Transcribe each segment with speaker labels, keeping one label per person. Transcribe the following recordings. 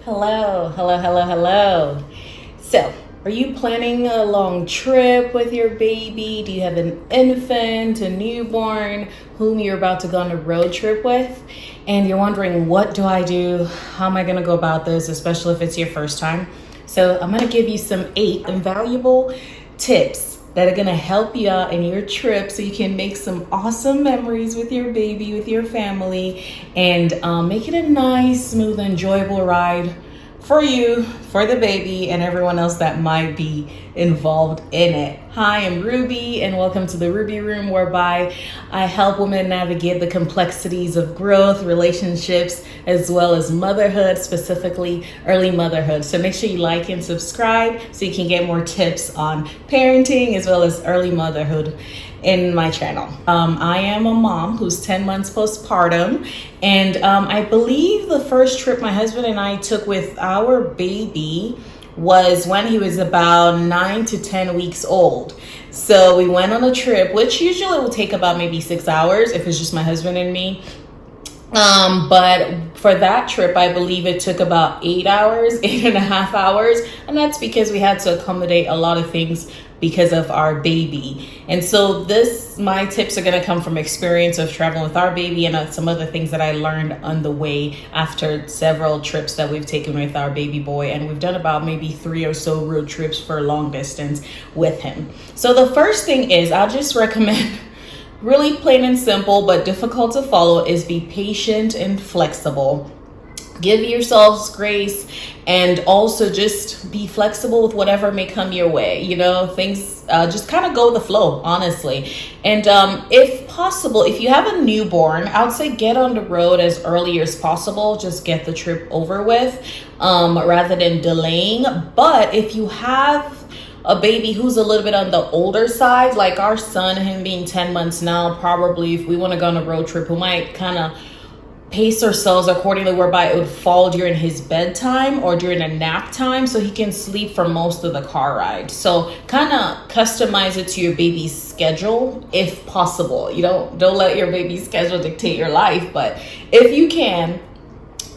Speaker 1: Hello, hello, hello, hello. So, are you planning a long trip with your baby? Do you have an infant, a newborn, whom you're about to go on a road trip with? And you're wondering, what do I do? How am I going to go about this, especially if it's your first time? So, I'm going to give you some 8 invaluable tips that are going to help you out in your trip so you can make some awesome memories with your baby, with your family, and make it a nice, smooth, enjoyable ride for you, for the baby, and everyone else that might be involved in it. Hi, I'm Ruby, and welcome to the Ruby Room, whereby I help women navigate the complexities of growth, relationships, as well as motherhood, specifically early motherhood. So make sure you like and subscribe so you can get more tips on parenting as well as early motherhood in my channel. I am a mom who's 10 months postpartum, and I believe the first trip my husband and I took with our baby was when he was about 9 to 10 weeks old. So we went on a trip, which usually will take about maybe 6 hours if it's just my husband and me. But for that trip, I believe it took about 8 hours, 8.5 hours. And that's because we had to accommodate a lot of things because of our baby. And so my tips are going to come from experience of traveling with our baby and some other things that I learned on the way after several trips that we've taken with our baby boy. And we've done about maybe 3 or so road trips for long distance with him. So the first thing is, I'll just recommend, really plain and simple, but difficult to follow, is be patient and flexible. Give yourselves grace, and also just be flexible with whatever may come your way. Things just kind of go with the flow, honestly. And if possible, if you have a newborn, I would say get on the road as early as possible. Just get the trip over with rather than delaying. But if you have a baby who's a little bit on the older side, like our son, him being 10 months now, probably if we want to go on a road trip, we might kind of pace ourselves accordingly, whereby it would fall during his bedtime or during a nap time so he can sleep for most of the car ride. So kind of customize it to your baby's schedule if possible. Don't let your baby's schedule dictate your life, but if you can,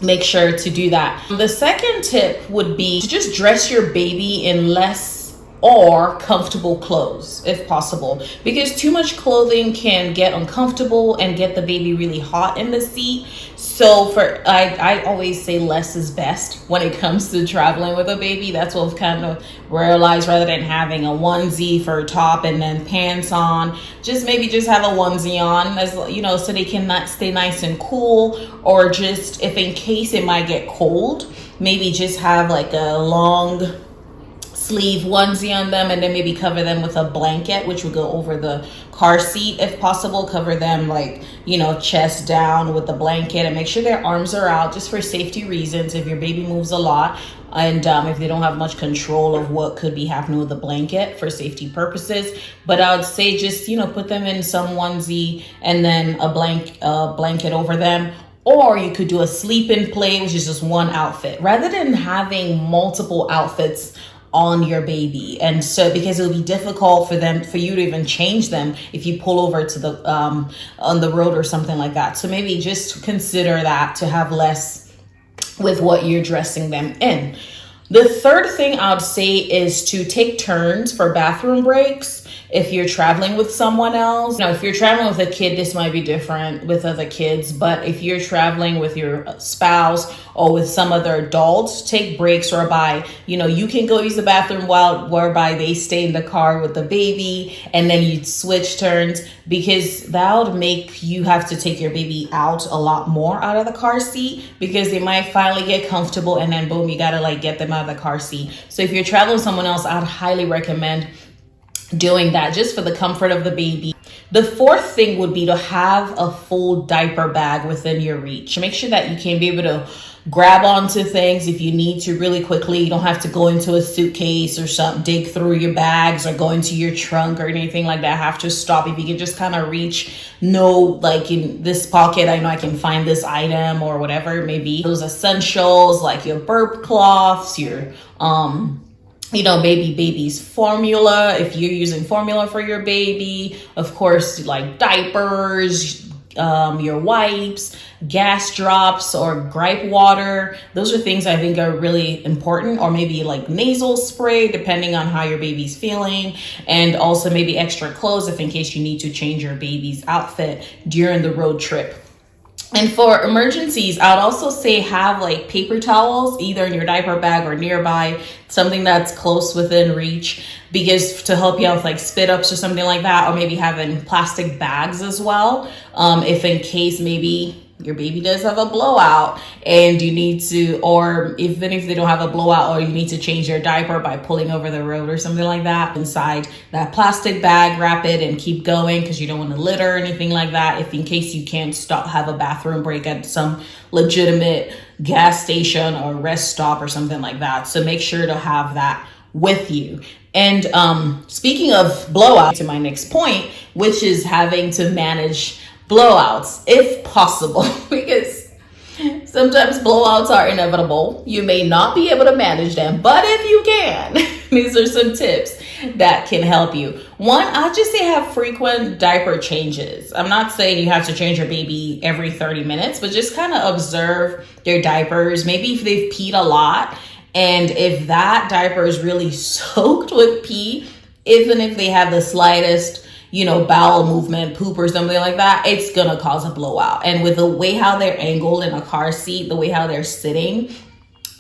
Speaker 1: make sure to do that. The second tip would be to just dress your baby in less or comfortable clothes if possible, because too much clothing can get uncomfortable and get the baby really hot in the seat. So I always say less is best when it comes to traveling with a baby. That's what I've kind of realized. Rather than having a onesie for a top and then pants on, just have a onesie on, as so they can stay nice and cool. Or just, if in case it might get cold, maybe just have like a long sleeve onesie on them, and then maybe cover them with a blanket, which would go over the car seat if possible. Cover them chest down with the blanket, and make sure their arms are out, just for safety reasons if your baby moves a lot, and if they don't have much control of what could be happening with the blanket, for safety purposes. But I would say just put them in some onesie and then a blanket over them. Or you could do a sleep in play, which is just one outfit, rather than having multiple outfits on your baby. And so, because it'll be difficult for you to even change them if you pull over to the on the road or something like that. So maybe just consider that, to have less with what you're dressing them in. The third thing I would say is to take turns for bathroom breaks. If you're traveling with someone else, if you're traveling with a kid, this might be different with other kids. But if you're traveling with your spouse or with some other adults, take breaks whereby, you can go use the bathroom whereby they stay in the car with the baby, and then you switch turns, because that would make you have to take your baby out a lot more out of the car seat, because they might finally get comfortable, and then boom, you gotta get them out of the car seat. So if you're traveling with someone else, I'd highly recommend doing that, just for the comfort of the baby. The fourth thing would be to have a full diaper bag within your reach. Make sure that you can be able to grab onto things if you need to really quickly. You don't have to go into a suitcase or something, dig through your bags, or go into your trunk or anything like that. Have to stop. If you can just kind of reach, in this pocket, I know I can find this item, or whatever it may be. Those essentials like your burp cloths, your baby's formula, if you're using formula for your baby, of course, like diapers, your wipes, gas drops, or gripe water. Those are things I think are really important, or maybe like nasal spray, depending on how your baby's feeling. And also maybe extra clothes if in case you need to change your baby's outfit during the road trip. And for emergencies, I would also say have like paper towels, either in your diaper bag or nearby, something that's close within reach, because to help you out with like spit ups or something like that, or maybe having plastic bags as well. If in case maybe your baby does have a blowout and you need to, or even if they don't have a blowout, or you need to change your diaper by pulling over the road or something like that, inside that plastic bag, wrap it and keep going, because you don't want to litter or anything like that. If in case you can't have a bathroom break at some legitimate gas station or rest stop or something like that. So make sure to have that with you. And speaking of blowouts, to my next point, which is having to manage blowouts if possible, because sometimes blowouts are inevitable. You may not be able to manage them, but if you can, these are some tips that can help you. One, I'll just say have frequent diaper changes. I'm not saying you have to change your baby every 30 minutes, but just kind of observe their diapers. Maybe if they've peed a lot, and if that diaper is really soaked with pee, even if they have the slightest bowel movement, poop or something like that, it's gonna cause a blowout. And with the way how they're angled in a car seat, the way how they're sitting,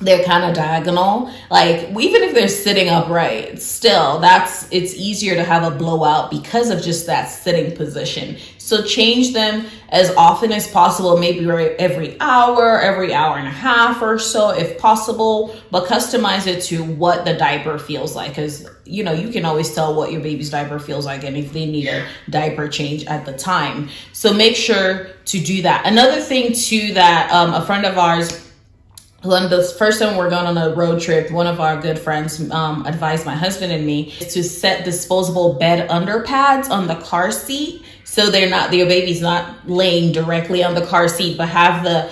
Speaker 1: they're kind of diagonal. Like even if they're sitting upright, still it's easier to have a blowout because of just that sitting position. So change them as often as possible, maybe every hour and a half or so if possible, but customize it to what the diaper feels like, because you can always tell what your baby's diaper feels like and if they need a diaper change at the time. So make sure to do that. Another thing too that a friend of ours, the first time we're going on a road trip, one of our good friends advised my husband and me to set disposable bed under pads on the car seat, so your baby's not laying directly on the car seat, but have the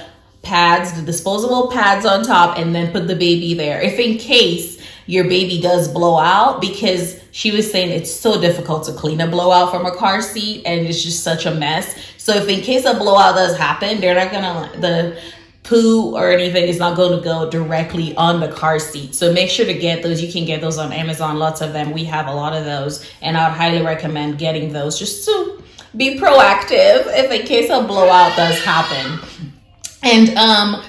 Speaker 1: disposable pads on top, and then put the baby there if in case your baby does blow out, because she was saying it's so difficult to clean a blowout from a car seat and it's just such a mess. So if in case a blowout does happen, the poo or anything is not going to go directly on the car seat. So make sure to get those. You can get those on Amazon, lots of them. We have a lot of those, and I would highly recommend getting those just to be proactive if in case a blowout does happen. And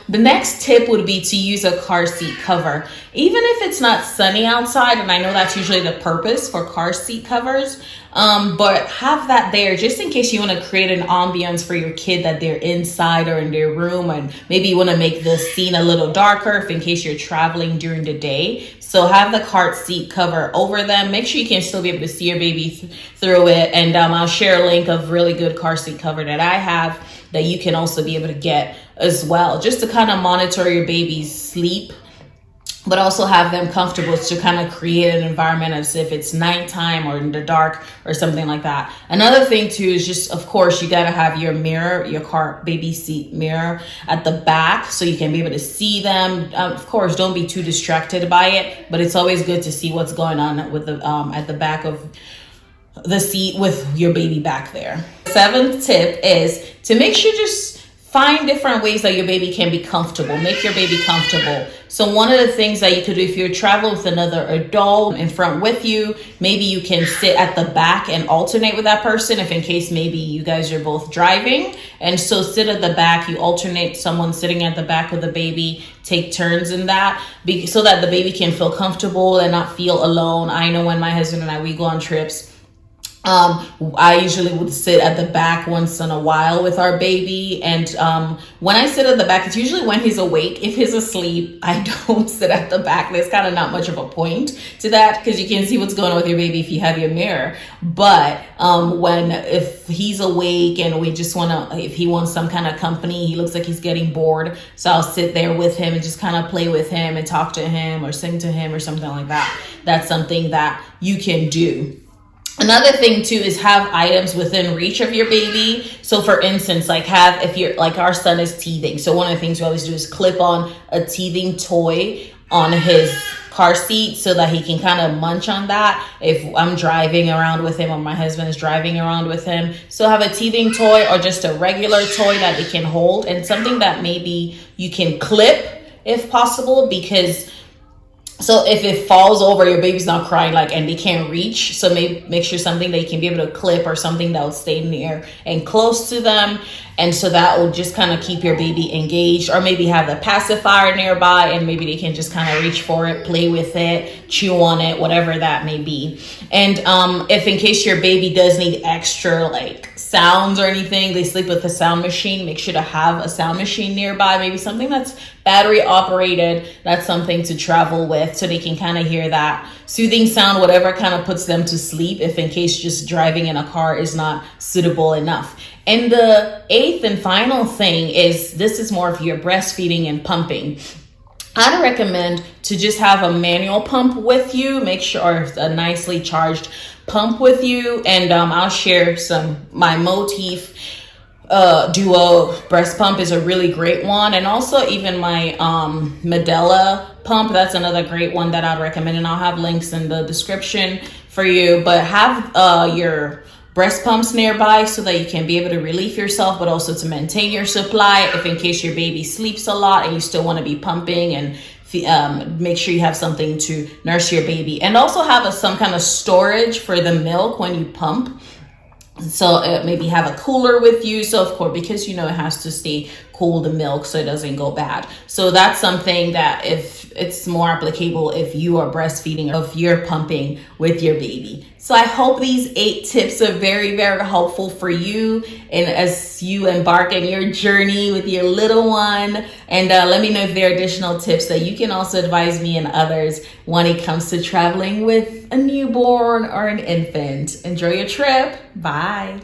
Speaker 1: the next tip would be to use a car seat cover. Even if it's not sunny outside, and I know that's usually the purpose for car seat covers, but have that there just in case you want to create an ambience for your kid that they're inside or in their room, and maybe you want to make the scene a little darker if in case you're traveling during the day. So have the car seat cover over them. Make sure you can still be able to see your baby through it. And I'll share a link of really good car seat cover that I have that you can also be able to get as well, just to kind of monitor your baby's sleep, but also have them comfortable to kind of create an environment as if it's nighttime or in the dark or something like that. Another thing too is just, of course, you got to have your mirror, your car baby seat mirror at the back so you can be able to see them. Of course, don't be too distracted by it, but it's always good to see what's going on with the at the back of the seat with your baby back there. Seventh tip is to make sure just find different ways that your baby can be comfortable. Make your baby comfortable. So one of the things that you could do if you're traveling with another adult in front with you, maybe you can sit at the back and alternate with that person if in case maybe you guys are both driving. And so sit at the back, you alternate someone sitting at the back with the baby, take turns in that so that the baby can feel comfortable and not feel alone. I know when my husband and we go on trips, I usually would sit at the back once in a while with our baby. And when I sit at the back, it's usually when he's awake. If he's asleep, I don't sit at the back. There's kind of not much of a point to that because you can see what's going on with your baby if you have your mirror. But if he's awake and we just if he wants some kind of company, he looks like he's getting bored. So I'll sit there with him and just kind of play with him and talk to him or sing to him or something like that. That's something that you can do. Another thing too is have items within reach of your baby. So for instance, if you're like our son is teething. So one of the things we always do is clip on a teething toy on his car seat so that he can kind of munch on that if I'm driving around with him or my husband is driving around with him. So have a teething toy or just a regular toy that they can hold, and something that maybe you can clip if possible, because so if it falls over, your baby's not crying and they can't reach. So make sure something they can be able to clip or something that will stay near and close to them. And so that will just kind of keep your baby engaged, or maybe have the pacifier nearby and maybe they can just kind of reach for it, play with it, chew on it, whatever that may be. And if in case your baby does need extra sounds or anything, they sleep with a sound machine, make sure to have a sound machine nearby, maybe something that's battery operated. That's something to travel with so they can kind of hear that soothing sound, whatever kind of puts them to sleep, if in case just driving in a car is not suitable enough. And the eighth and final thing is, this is more of your breastfeeding and pumping. I'd recommend to just have a manual pump with you. Make sure it's a nicely charged pump with you. And I'll share my Motif Duo breast pump is a really great one. And also even my Medela pump, that's another great one that I'd recommend. And I'll have links in the description for you. But have your breast pumps nearby so that you can be able to relieve yourself, but also to maintain your supply if in case your baby sleeps a lot and you still want to be pumping, and make sure you have something to nurse your baby. And also have some kind of storage for the milk when you pump. So maybe have a cooler with you. So of course, because it has to stay cool, the milk, so it doesn't go bad. So that's something that if it's more applicable if you are breastfeeding or if you're pumping with your baby. So I hope these 8 tips are very, very helpful for you, and as you embark on your journey with your little one. And let me know if there are additional tips that you can also advise me and others when it comes to traveling with a newborn or an infant. Enjoy your trip. Bye.